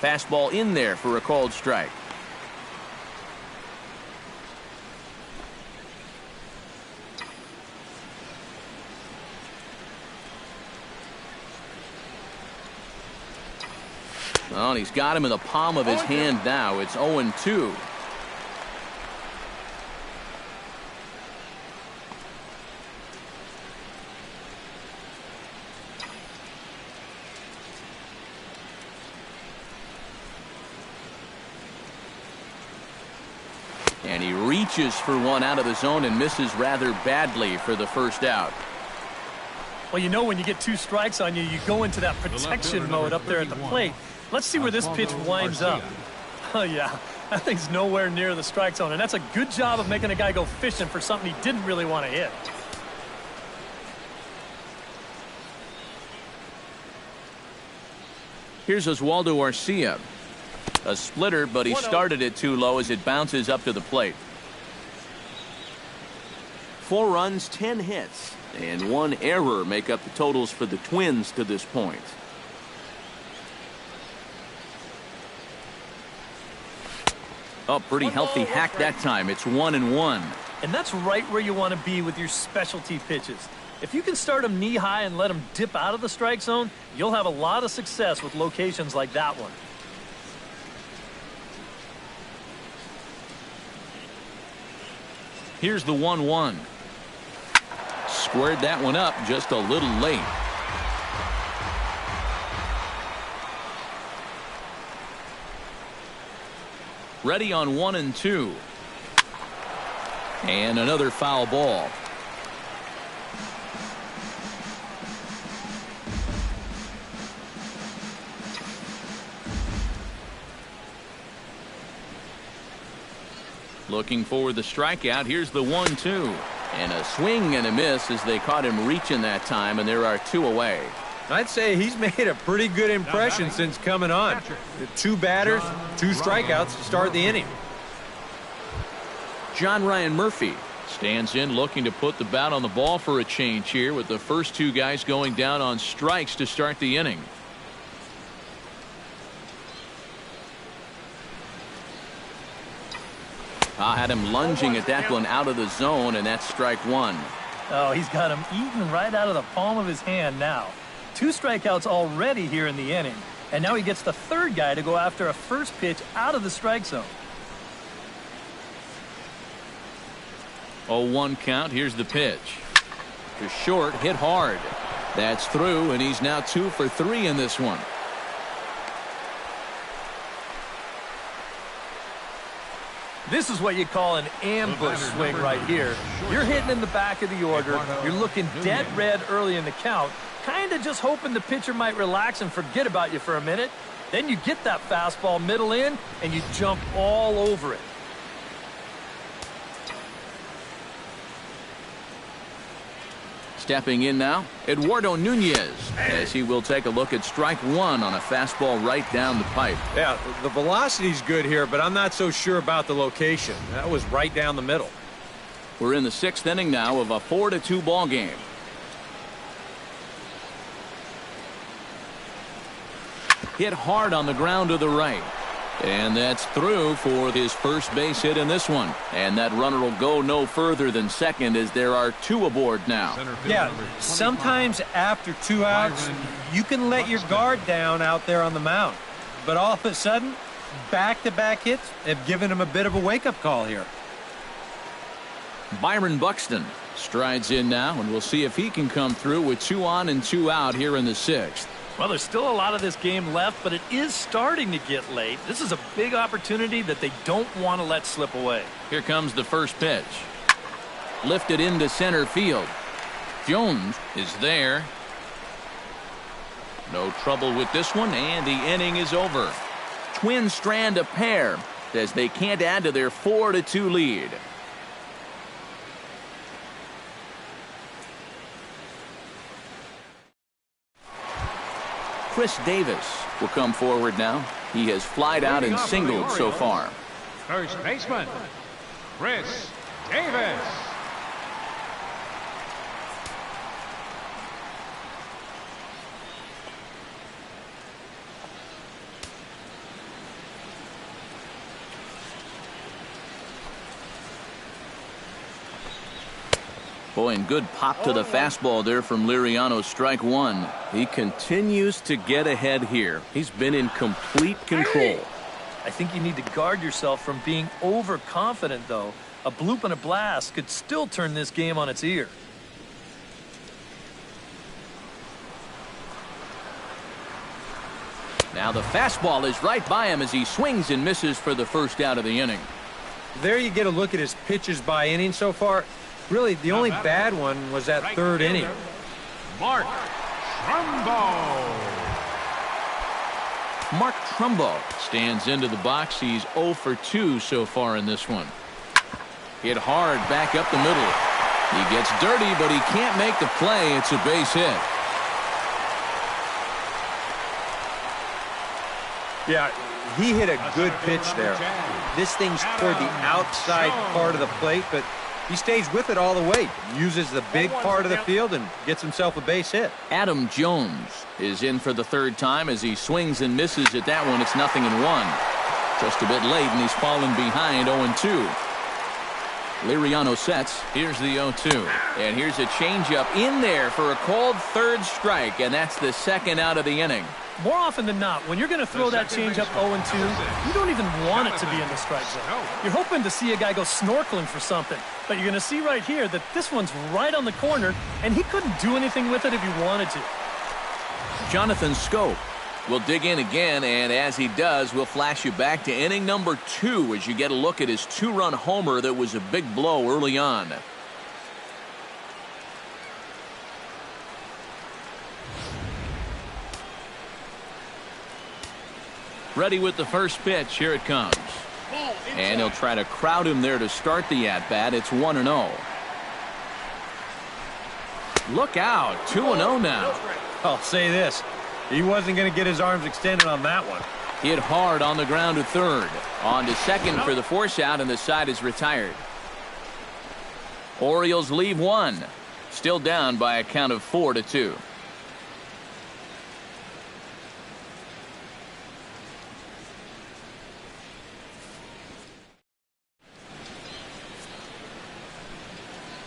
Fastball in there for a called strike. Well, and he's got him in the palm of his hand now. It's 0-2. And he reaches for one out of the zone and misses rather badly for the first out. Well, you know, when you get 2 strikes on you, you go into that protection mode up there at the plate. Let's see where this pitch winds up. Oh, yeah, that thing's nowhere near the strike zone, and that's a good job of making a guy go fishing for something he didn't really want to hit. Here's Oswaldo Arcia. A splitter, but he started it too low as it bounces up to the plate. 4 runs, 10 hits, and 1 error make up the totals for the Twins to this point. Oh, pretty healthy hack that time. It's 1-1. And that's right where you want to be with your specialty pitches. If you can start them knee high and let them dip out of the strike zone, you'll have a lot of success with locations like that one. Here's the 1-1. Squared that one up just a little late. Ready on 1-2. And another foul ball. Looking for the strikeout. Here's the 1-2. And a swing and a miss as they caught him reaching that time, and there are 2 away. I'd say he's made a pretty good impression since coming on. 2 batters, 2 strikeouts to start the inning. John Ryan Murphy stands in looking to put the bat on the ball for a change here with the first 2 guys going down on strikes to start the inning. I had him lunging at that one out of the zone, and that's strike 1. Oh, he's got him eaten right out of the palm of his hand now. 2 strikeouts already here in the inning. And now he gets the 3rd guy to go after a first pitch out of the strike zone. 0-1 count. Here's the pitch. To short, hit hard. That's through, and he's now 2 for 3 in this one. This is what you call an ambush swing right here. You're hitting in the back of the order. You're looking dead red early in the count, kind of just hoping the pitcher might relax and forget about you for a minute. Then you get that fastball middle in, and you jump all over it. Stepping in now, Eduardo Nunez, as he will take a look at strike 1 on a fastball right down the pipe. Yeah, the velocity's good here, but I'm not so sure about the location. That was right down the middle. We're in the 6th inning now of a 4-2 ball game. Hit hard on the ground to the right. And that's through for his first base hit in this one. And that runner will go no further than second as there are 2 aboard now. Yeah, sometimes after 2 outs, you can let your guard down out there on the mound. But all of a sudden, back-to-back hits have given him a bit of a wake-up call here. Byron Buxton strides in now, and we'll see if he can come through with 2 on and 2 out here in the 6th. Well, there's still a lot of this game left, but it is starting to get late. This is a big opportunity that they don't want to let slip away. Here comes the first pitch. Lifted into center field. Jones is there. No trouble with this one, and the inning is over. Twins strand a pair as they can't add to their 4-2 lead. Chris Davis will come forward now. He has flied out and singled so far. First baseman, Chris Davis. Boy, and good pop to the fastball there from Liriano, strike one. He continues to get ahead here. He's been in complete control. I think you need to guard yourself from being overconfident, though. A bloop and a blast could still turn this game on its ear. Now the fastball is right by him as he swings and misses for the first out of the inning. There you get a look at his pitches by inning so far. Really, the only bad one was that third inning. Mark Trumbo. Mark Trumbo stands into the box. He's 0 for 2 so far in this one. Hit hard back up the middle. He gets dirty, but he can't make the play. It's a base hit. Yeah, he hit a good pitch there. This thing's toward the outside part of the plate, but he stays with it all the way. Uses the big part of the field and gets himself a base hit. Adam Jones is in for the third time as he swings and misses at that one. It's 0-1. Just a bit late, and he's fallen behind 0-2. Liriano sets. Here's the 0-2. And here's a changeup in there for a called third strike, and that's the second out of the inning. More often than not, when you're going to throw that changeup 0-2, you don't even want it to be in the strike zone. You're hoping to see a guy go snorkeling for something. But you're going to see right here that this one's right on the corner, and he couldn't do anything with it if he wanted to. Jonathan Scope will dig in again, and as he does, we'll flash you back to inning number 2 as you get a look at his 2-run homer that was a big blow early on. Ready with the first pitch. Here it comes. And he'll try to crowd him there to start the at-bat. It's 1-0. Look out. 2-0 now. I'll say this. He wasn't going to get his arms extended on that one. Hit hard on the ground to third. On to second for the force out, and the side is retired. Orioles leave one. Still down by a count of 4-2.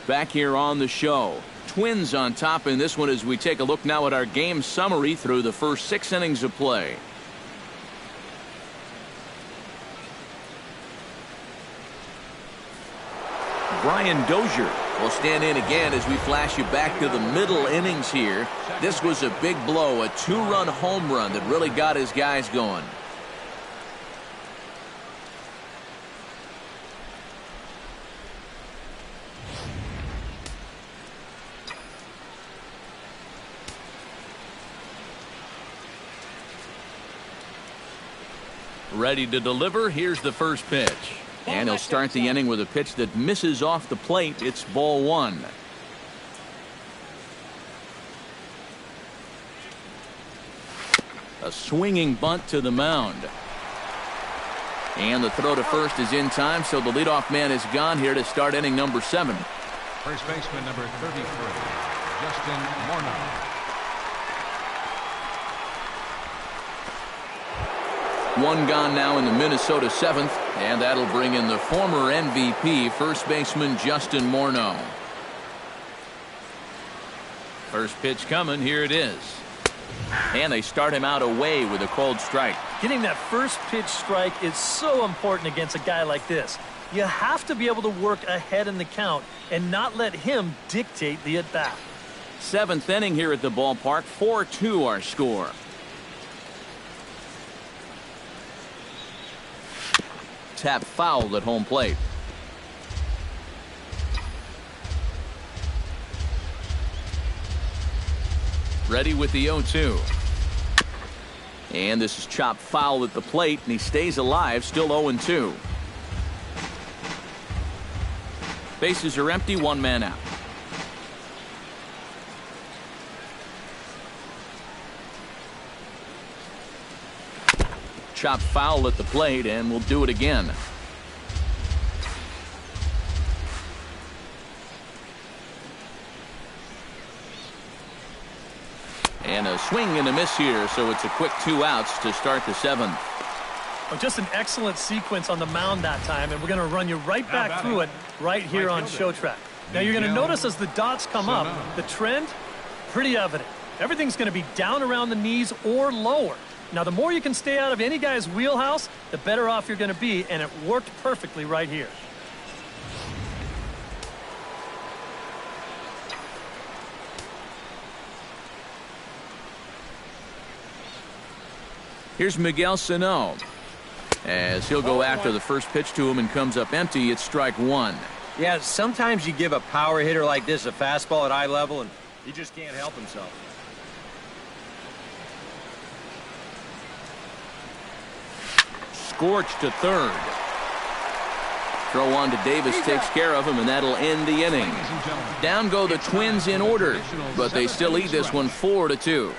Back here on the show. Twins on top in this one as we take a look now at our game summary through the first 6 innings of play. Brian Dozier will stand in again as we flash you back to the middle innings here. This was a big blow, a 2-run home run that really got his guys going. Ready to deliver. Here's the first pitch. And he'll start the inning with a pitch that misses off the plate. It's ball 1. A swinging bunt to the mound. And the throw to first is in time, so the leadoff man is gone here to start inning number 7. First baseman number 33, Justin Morneau. One gone now in the Minnesota 7th, and that'll bring in the former MVP, first baseman Justin Morneau. First pitch coming. Here it is. And they start him out away with a called strike. Getting that first pitch strike is so important against a guy like this. You have to be able to work ahead in the count and not let him dictate the at-bat. 7th inning here at the ballpark. 4-2 our score. Tap foul at home plate. Ready with the 0-2. And this is chopped foul at the plate, and he stays alive, still 0-2. Bases are empty, 1 man out. Chopped foul at the plate, and we'll do it again. And a swing and a miss here, so it's a quick 2 outs to start the 7th. Oh, just an excellent sequence on the mound that time, and we're going to run you right back through it right here on Show Track. Now you're going to notice as the dots come up, the trend, pretty evident. Everything's going to be down around the knees or lower. Now the more you can stay out of any guy's wheelhouse, the better off you're going to be, and it worked perfectly right here. Here's Miguel Sano. As he'll go after the first pitch to him and comes up empty, it's strike one. Yeah, sometimes you give a power hitter like this a fastball at eye level, and he just can't help himself. Scorched to third. Throw on to Davis takes care of him, and that'll end the inning. Down go the Twins in order, but they still lead this one 4-2.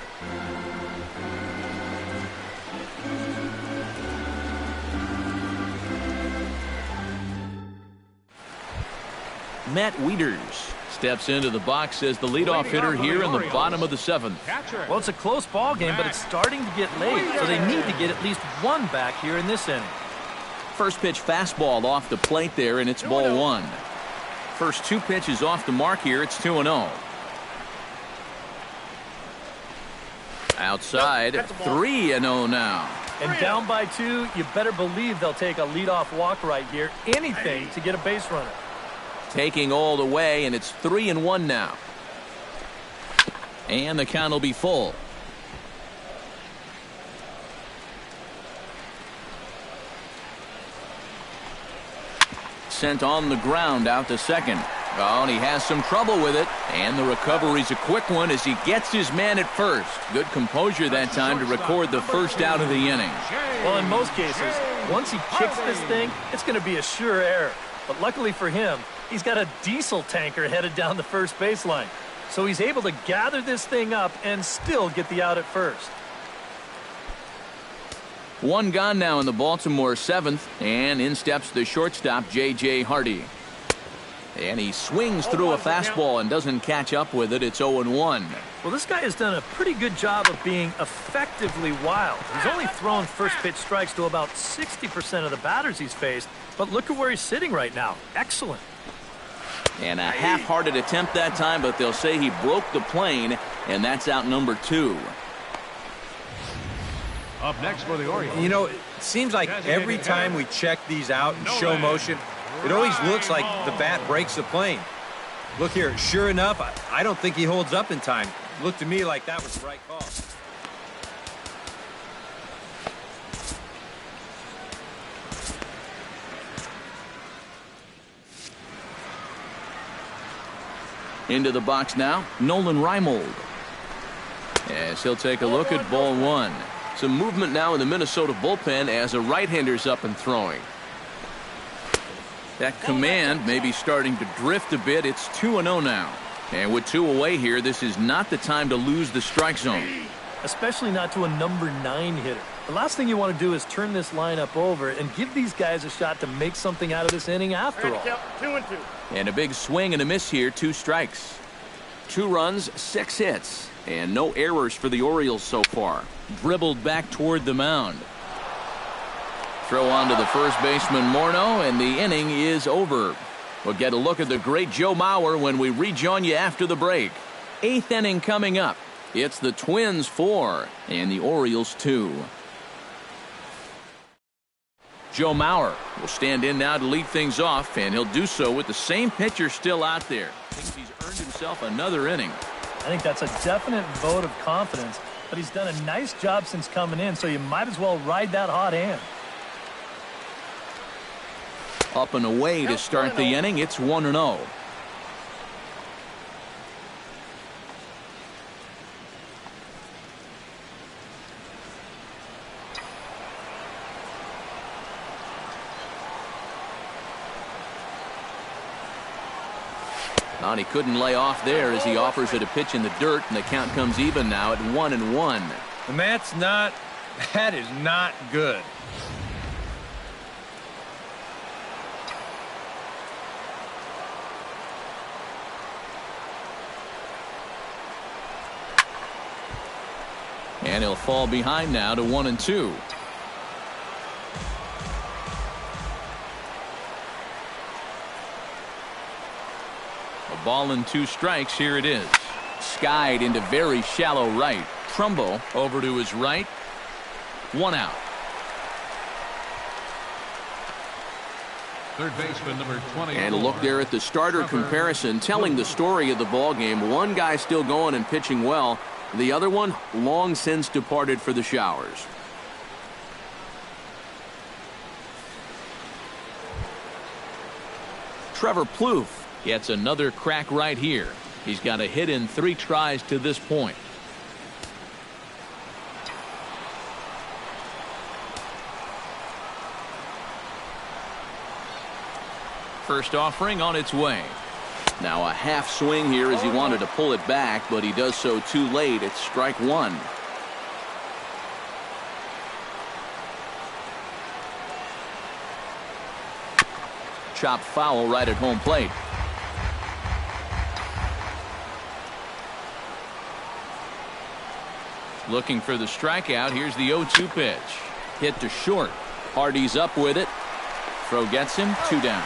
Matt Wieters steps into the box as the leadoff hitter here in the bottom of the seventh. Well, it's a close ball game, but it's starting to get late, so they need to get at least one back here in this inning. First pitch fastball off the plate there, and it's ball one. First two pitches off the mark here, it's 2-0. Outside, 3-0 now. And down by 2, you better believe they'll take a leadoff walk right here. Anything to get a base runner. Taking all the way, and it's 3-1 now. And the count will be full. Sent on the ground out to second. Oh, and he has some trouble with it. And the recovery's a quick one as he gets his man at first. Good composure that time to record the first out of the inning. Well, in most cases, once he kicks this thing, it's going to be a sure error. But luckily for him, he's got a diesel tanker headed down the first baseline. So he's able to gather this thing up and still get the out at first. One gone now in the Baltimore seventh, and in steps the shortstop, J.J. Hardy. And he swings through a fastball and doesn't catch up with it. It's 0-1. Well, this guy has done a pretty good job of being effectively wild. He's only thrown first pitch strikes to about 60% of the batters he's faced, but look at where he's sitting right now. Excellent. And a half-hearted attempt that time, but they'll say he broke the plane, and that's out number 2. Up next for the Orioles. You know, it seems like every time we check these out in show motion, it always looks like the bat breaks the plane. Look here, sure enough, I don't think he holds up in time. It looked to me like that was the right call. Into the box now, Nolan Reimold. As he'll take a look at ball one. Some movement now in the Minnesota bullpen as a right-hander's up and throwing. That command may be starting to drift a bit. It's 2-0 now. And with 2 away here, this is not the time to lose the strike zone. Especially not to a number 9 hitter. The last thing you want to do is turn this lineup over and give these guys a shot to make something out of this inning after all. 2-2. And a big swing and a miss here, 2 strikes. 2 runs, 6 hits, and no errors for the Orioles so far. Dribbled back toward the mound. Throw on to the first baseman, Morneau, and the inning is over. We'll get a look at the great Joe Mauer when we rejoin you after the break. 8th inning coming up. It's the Twins 4 and the Orioles 2. Joe Mauer will stand in now to lead things off, and he'll do so with the same pitcher still out there. Thinks he's earned himself another inning. I think that's a definite vote of confidence, but he's done a nice job since coming in, so you might as well ride that hot hand. Up and away to start the inning. It's 1-0. And he couldn't lay off there as he offers it a pitch in the dirt, and the count comes even now at 1-1. And that is not good. And he'll fall behind now to 1-2. Ball and 2 strikes. Here it is. Skied into very shallow right. Trumbo over to his right. 1 out. Third baseman number 24. And a look there at the starter comparison, telling the story of the ball game. One guy still going and pitching well. The other one long since departed for the showers. Trevor Plouffe gets another crack right here. He's got a hit in 3 tries to this point. First offering on its way. Now a half swing here as he wanted to pull it back, but he does so too late. It's strike 1. Chopped foul right at home plate. Looking for the strikeout. Here's the 0-2 pitch. Hit to short. Hardy's up with it. Throw gets him. 2 down.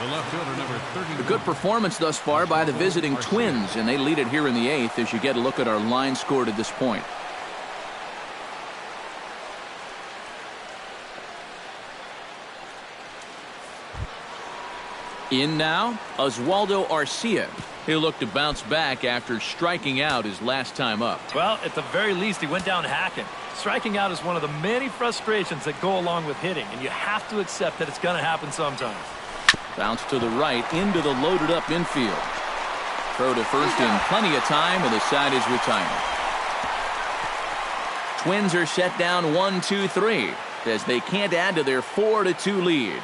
The left fielder number 31. A good performance thus far by the visiting Twins, and they lead it here in the 8th as you get a look at our line score to this point. In now, Oswaldo Arcia. He'll look to bounce back after striking out his last time up. Well, at the very least, he went down hacking. Striking out is one of the many frustrations that go along with hitting, and you have to accept that it's going to happen sometimes. Bounce to the right into the loaded up infield. Throw to first in plenty of time, and the side is retired. Twins are set down 1-2-3 as they can't add to their 4-2 lead.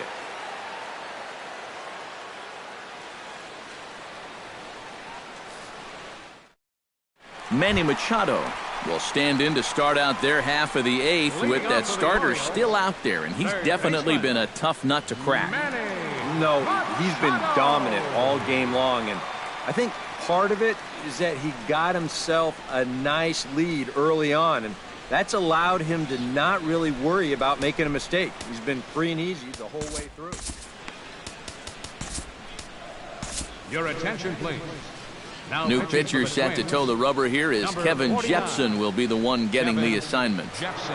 Manny Machado will stand in to start out their half of the 8th with that starter still out there, and he's definitely been a tough nut to crack. No, he's been dominant all game long, and I think part of it is that he got himself a nice lead early on, and that's allowed him to not really worry about making a mistake. He's been free and easy the whole way through. Your attention, please. Now New pitching pitcher for the set to Twins, toe the rubber here is number Kevin 49. Jepson will be the one getting the assignment. Jepson.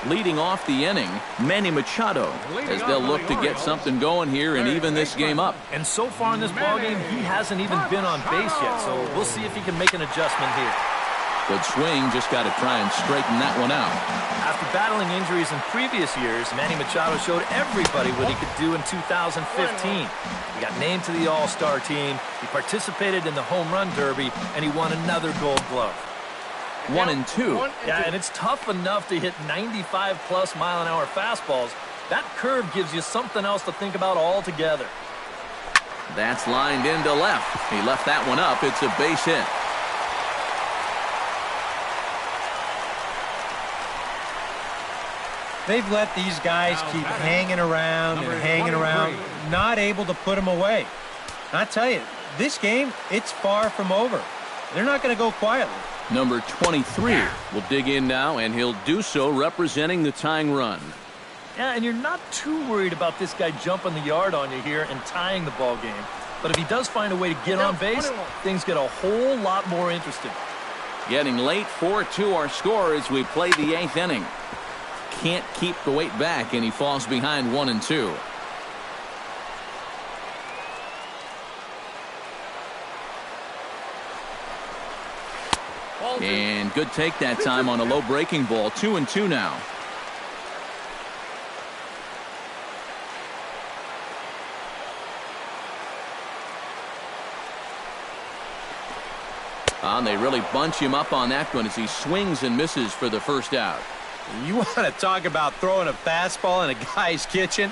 Leading off the inning, Manny Machado, as they'll look to get something going here and even this game up. And so far in this ballgame, he hasn't even been on base yet, so we'll see if he can make an adjustment here. Good swing, just got to try and straighten that one out. After battling injuries in previous years, Manny Machado showed everybody what he could do in 2015. He got named to the All-Star team, he participated in the Home Run Derby, and he won another Gold Glove. 1-2. Yeah, and it's tough enough to hit 95-plus mile-an-hour fastballs. That curve gives you something else to think about altogether. That's lined into left. He left that one up. It's a base hit. They've let these guys keep hanging around and hanging around, not able to put them away. I tell you, this game, it's far from over. They're not going to go quietly. Number 23 will dig in now, and he'll do so representing the tying run. Yeah, and you're not too worried about this guy jumping the yard on you here and tying the ball game. But if he does find a way to get on base, things get a whole lot more interesting. Getting late, 4-2 our score as we play the 8th inning. Can't keep the weight back, and he falls behind 1-2. And good take that time on a low breaking ball. 2-2 now. And they really bunch him up on that one as he swings and misses for the first out. You want to talk about throwing a fastball in a guy's kitchen?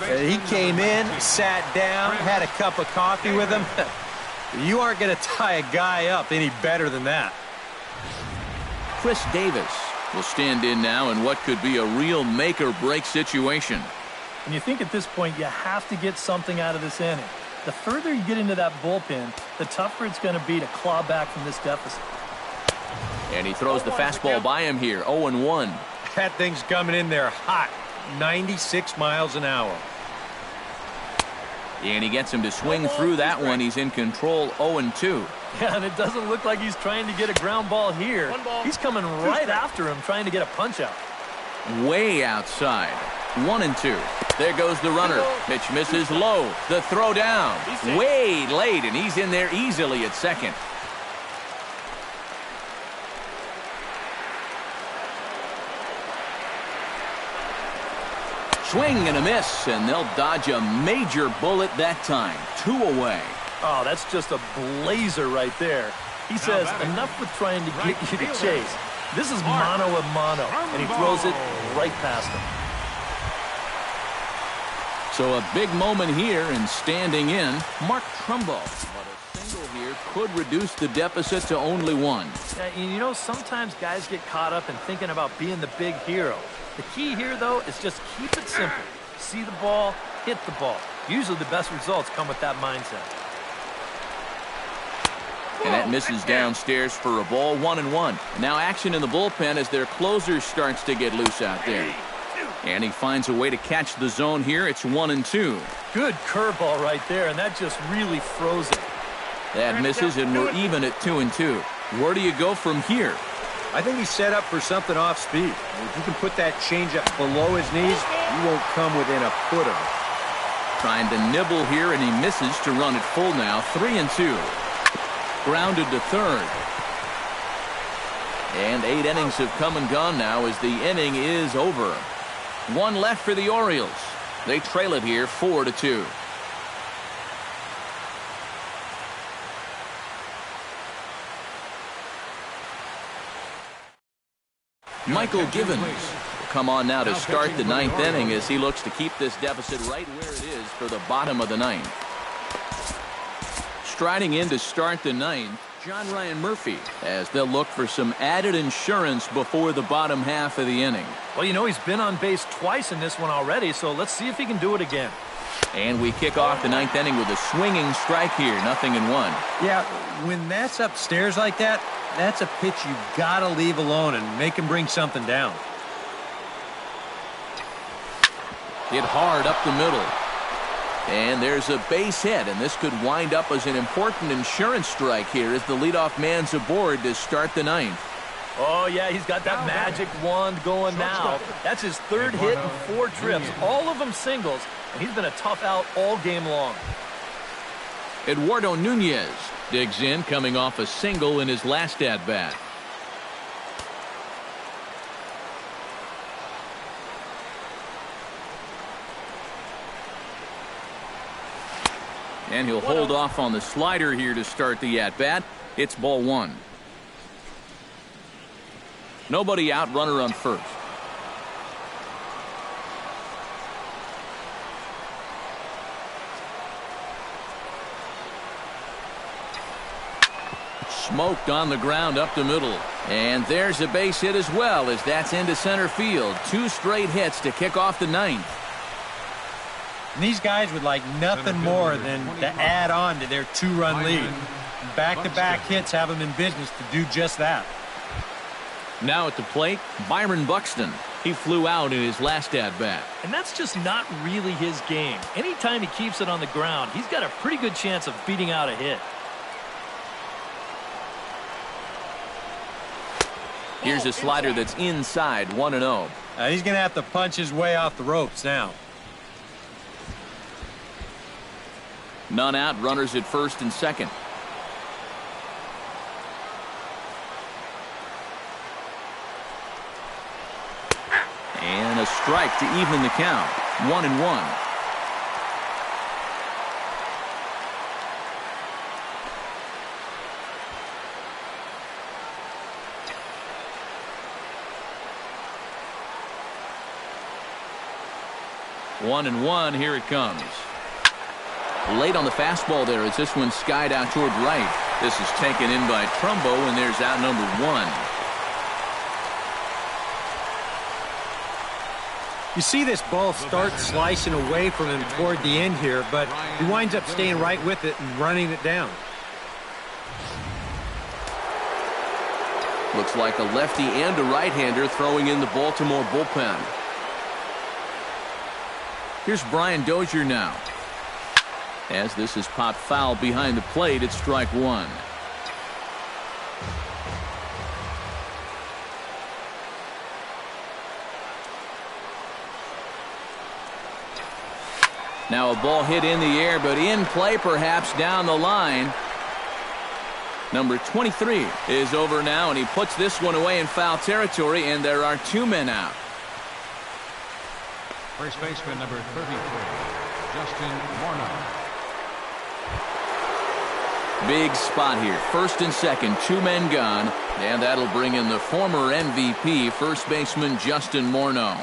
He came in, sat down, had a cup of coffee with him. You aren't going to tie a guy up any better than that. Chris Davis will stand in now in what could be a real make-or-break situation. And you think at this point you have to get something out of this inning. The further you get into that bullpen, the tougher it's going to be to claw back from this deficit. And he throws the fastball by him here, 0-1. That thing's coming in there hot, 96 miles an hour. And he gets him to swing through that one. He's in control, 0-2. Yeah, and it doesn't look like he's trying to get a ground ball here. He's coming right after him, trying to get a punch out. Way outside, 1-2. There goes the runner. Pitch misses low. The throw down, way late, and he's in there easily at second. Swing and a miss, and they'll dodge a major bullet that time. 2 away. Oh, that's just a blazer right there. He says, enough with trying to get you to chase. This is mano a mano, and he throws it right past him. So a big moment here, and standing in, Mark Trumbo. But a single here could reduce the deficit to only 1. Yeah, you know, sometimes guys get caught up in thinking about being the big hero. The key here, though, is just keep it simple. See the ball, hit the ball. Usually the best results come with that mindset. And that misses downstairs for a ball, 1-1. Now action in the bullpen as their closer starts to get loose out there. And he finds a way to catch the zone here. It's 1-2. Good curveball right there, and that just really froze it. That misses, and we're even at 2-2. Where do you go from here? I think he's set up for something off speed. If you can put that changeup below his knees, you won't come within a foot of it. Trying to nibble here, and he misses to run it full now. 3-2. Grounded to third. And 8 innings have come and gone now as the inning is over. 1 left for the Orioles. They trail it here 4-2. Michael Givens will come on now to start the 9th inning as he looks to keep this deficit right where it is for the bottom of the 9th. Striding in to start the 9th, John Ryan Murphy, as they'll look for some added insurance before the bottom half of the inning. Well, you know, he's been on base twice in this one already, so let's see if he can do it again. And we kick off the 9th inning with a swinging strike here, 0-1. Yeah, when that's upstairs like that, that's a pitch you gotta leave alone and make him bring something down. Hit hard up the middle. And there's a base hit, and this could wind up as an important insurance strike here as the leadoff man's aboard to start the 9th. Oh, yeah, he's got that magic wand going now. That's his 3rd hit in 4 trips, all of them singles, and he's been a tough out all game long. Eduardo Nunez digs in, coming off a single in his last at-bat. And he'll hold off on the slider here to start the at-bat. It's ball 1. Nobody out, runner on first. Smoked on the ground up the middle. And there's a base hit as well as that's into center field. 2 straight hits to kick off the 9th. And these guys would like nothing more than to add on to their 2-run lead. Back-to-back hits have them in business to do just that. Now at the plate, Byron Buxton. He flew out in his last at-bat. And that's just not really his game. Anytime he keeps it on the ground, he's got a pretty good chance of beating out a hit. Here's a slider that's inside, 1-0. He's going to have to punch his way off the ropes now. None out, runners at first and second. And a strike to even the count. 1-1. One and one, here it comes. Late on the fastball there as this one skied out toward right. This is taken in by Trumbo, and there's out number 1. You see this ball start slicing away from him toward the end here, but he winds up staying right with it and running it down. Looks like a lefty and a right-hander throwing in the Baltimore bullpen. Here's Brian Dozier now. As this is popped foul behind the plate, it's strike one. Now a ball hit in the air, but in play perhaps down the line. Number 23 is over now, and he puts this one away in foul territory, and there are two men out. First baseman number 33, Justin Morneau. Big spot here. First and second, two men gone, and that'll bring in the former MVP, first baseman Justin Morneau.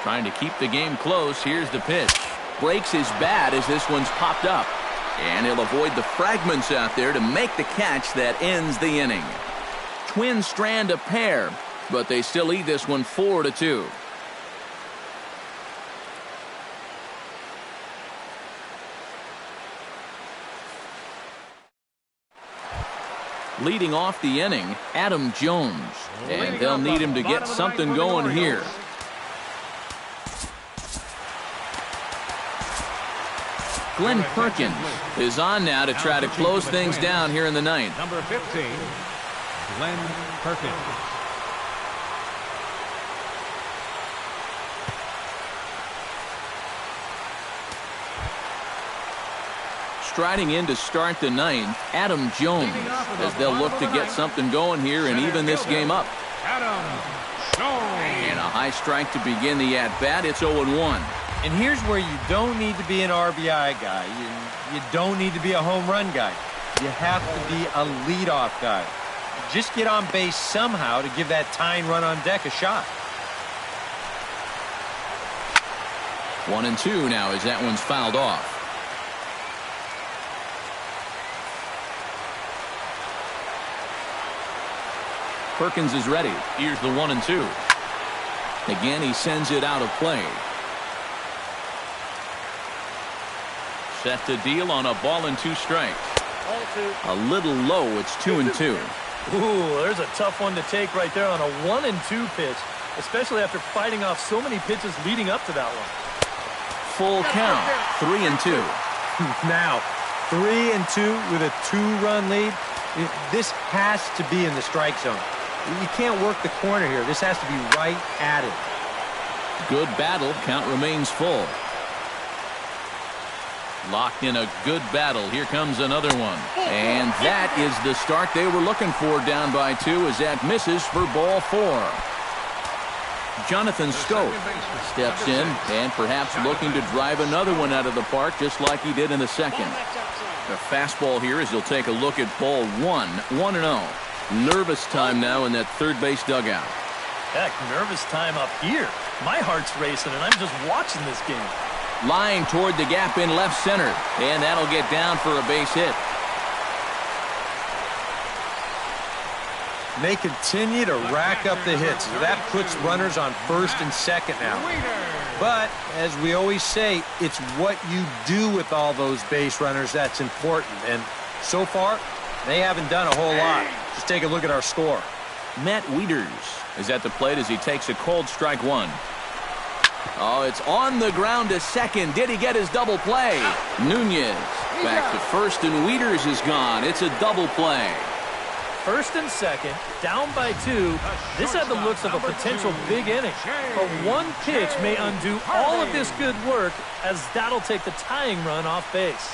Trying to keep the game close. Here's the pitch. Breaks his bat as this one's popped up. And he'll avoid the fragments out there to make the catch that ends the inning. Twins strand a pair, but they still lead this one 4-2. Leading off the inning, Adam Jones. And they'll need him to get something going here. Glenn Perkins is on now to try to close things down here in the ninth. Number 15, Glenn Perkins. Striding in to start the ninth, Adam Jones, as they'll look to get something going here and even this game up. Adam Jones. And a high strike to begin the at-bat. It's 0-1. And here's where you don't need to be an RBI guy. You don't need to be a home run guy. You have to be a leadoff guy. Just get on base somehow to give that tying run on deck a shot. 1-2 now as that one's fouled off. Perkins is ready. Here's the 1-2. Again, he sends it out of play. Set to deal on a ball and two strikes. A little low. It's 2-2. Ooh, there's a tough one to take right there on a 1-2 pitch, especially after fighting off so many pitches leading up to that one. Full count. 3-2. Now, 3-2 with a two-run lead. This has to be in the strike zone. You can't work the corner here. This has to be right at it. Good battle. Count remains full. Locked in a good battle. Here comes another one. And that is the start they were looking for, down by 2, as that misses for ball 4. Jonathan Scope steps in and perhaps looking to drive another one out of the park just like he did in the second. The fastball here as he'll take a look at ball 1. 1-0. Nervous time now in that third base dugout. Heck, nervous time up here. My heart's racing and I'm just watching this game. Line toward the gap in left center, and that'll get down for a base hit. They continue to rack up the hits. That puts runners on first and second now. But, as we always say, it's what you do with all those base runners that's important. And so far, they haven't done a whole lot. Just take a look at our score. Matt Wieters is at the plate as he takes a cold strike one. Oh, it's on the ground to second. Did he get his double play? Nunez back to first, and Wieters is gone. It's a double play. First and second, down by 2. This had the looks of a potential big inning. But one pitch may undo all of this good work, as that'll take the tying run off base.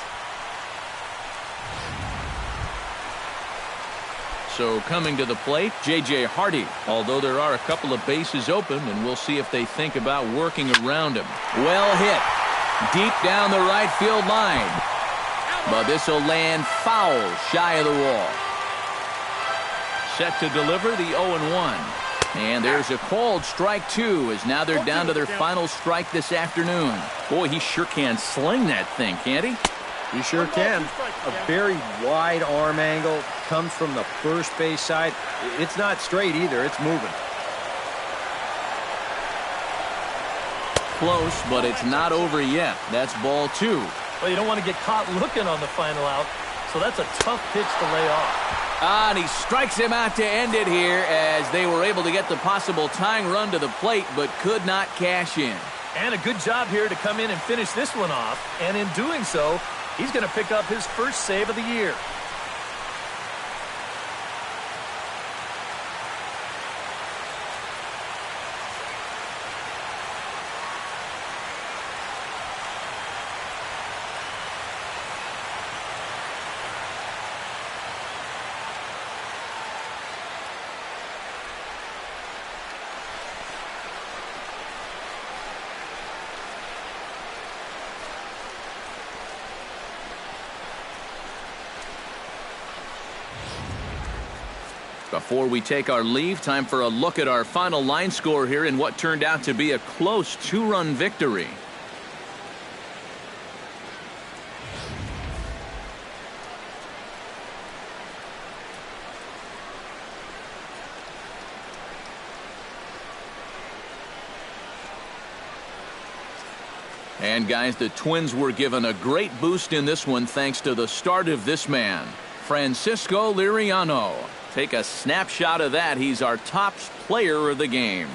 So coming to the plate, J.J. Hardy, although there are a couple of bases open, and we'll see if they think about working around him. Well hit. Deep down the right field line. But this will land foul shy of the wall. Set to deliver the 0-1. And there's a called strike 2, as now they're down to their final strike this afternoon. Boy, he sure can sling that thing, can't he? He sure can. A very wide arm angle, comes from the first base side. It's not straight either. It's moving. Close, but it's not over yet. That's ball 2. Well, you don't want to get caught looking on the final out, so that's a tough pitch to lay off. And he strikes him out to end it here as they were able to get the possible tying run to the plate but could not cash in. And a good job here to come in and finish this one off. And in doing so, he's going to pick up his first save of the year. Before we take our leave, time for a look at our final line score here in what turned out to be a close 2-run victory. And guys, the Twins were given a great boost in this one thanks to the start of this man, Francisco Liriano. Take a snapshot of that. He's our top player of the game.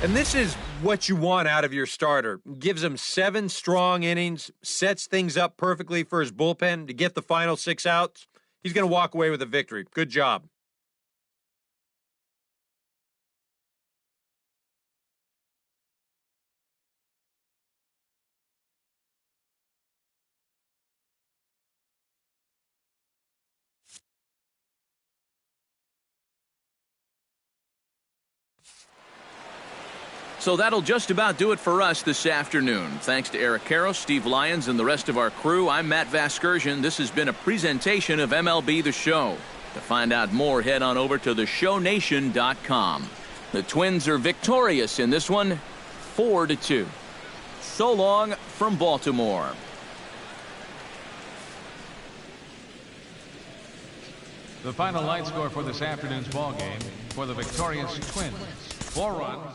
And this is what you want out of your starter. Gives him 7 strong innings, sets things up perfectly for his bullpen to get the final 6 outs. He's going to walk away with a victory. Good job. So that'll just about do it for us this afternoon. Thanks to Eric Karros, Steve Lyons, and the rest of our crew. I'm Matt Vasgersian. This has been a presentation of MLB The Show. To find out more, head on over to theshownation.com. The Twins are victorious in this one, 4-2. So long from Baltimore. The final line score for this afternoon's ball game for the victorious Twins. 4 runs.